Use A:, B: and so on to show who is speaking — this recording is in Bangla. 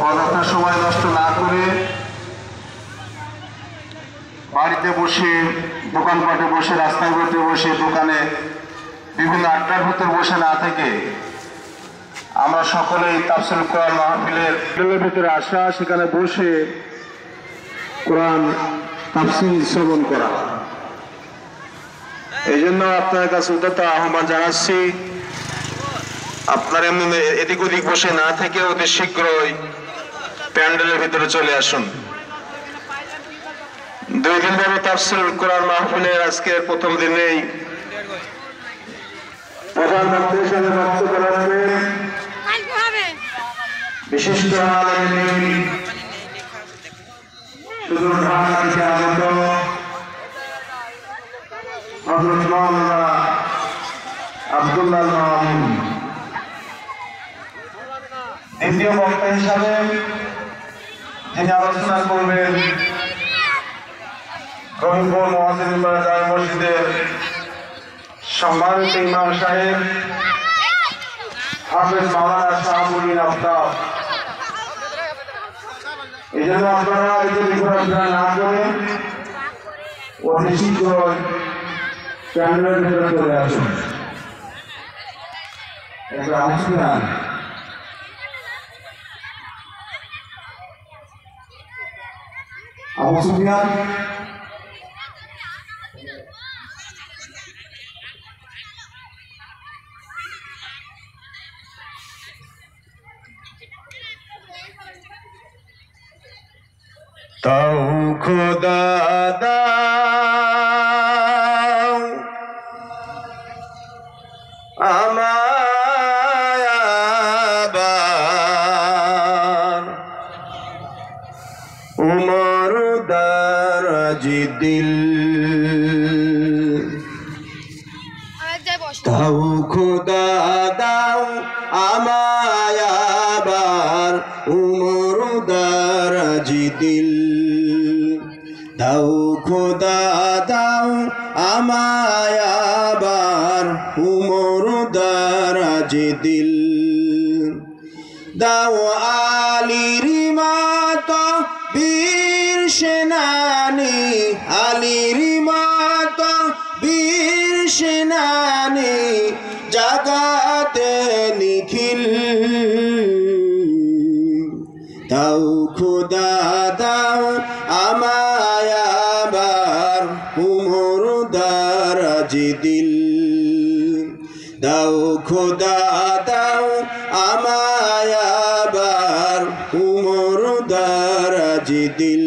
A: অযথা সময় নষ্ট না করে বাড়িতে বসে, দোকানপাটে বসে, রাস্তায় ঘাটে বসে, দোকানে বিভিন্ন আড্ডার ভিতর বসে না থেকে আমরা সকলেই তাফসীরুল কোরআন মাহফিলের ভিতরে আসা, সেখানে বসে কোরআন তাফসীর শ্রবণ করা। এই জন্য আপনার কাছে উদাত্ত আহ্বান জানাচ্ছি, আপনারা এদিক ওদিক বসে না থেকে অতি শীঘ্রই প্যান্ডেলের ভিতরে চলে আসুন। 2 দিন ধরে তাফসীরুল কোরআন মাহফিলের আজকের প্রথম দিনেই প্রধান বক্তা হিসেবে বক্তব্য রাখবেন বিশিষ্ট আলেম দ্বীন সুদূর ঢাকা থেকে আগত হযরত মাওলানা আব্দুল্লাহ মামুন। দ্বিতীয় বক্তা হিসাবে যিনি আলোচনা করবেন রহিমপুর মুয়াজ্জিনপাড়া জামে মসজিদের সম্মানিত ইমাম সাহেব হাফেজ মাওলানা শাহাবুদ্দিন আফতাব। এই জন্য আপনারা এদিকে ঘোরাফেরা না করে অতি শীঘ্রই প্যান্ডেলের ভিতরে চলে আসুন। আবু সুফিয়ান তাও খোদা দাও আমায় আবার উমর দারাজ দিল, তাও খোদা দাও আমায় আবার উমর দারাজ দিল, দাও খোদা দাও আমায় আবার উমর দারাজ দিল, দাও আলীর মাতা বীর সেনানী, আলীর মাতা বীর সেনানী জাগাতে নিখিল, দাও খোদা দাও আমায় আবার উমর দারাজ দিল, দাও খোদা দাও আমায় আবার উমর দারাজ দিল।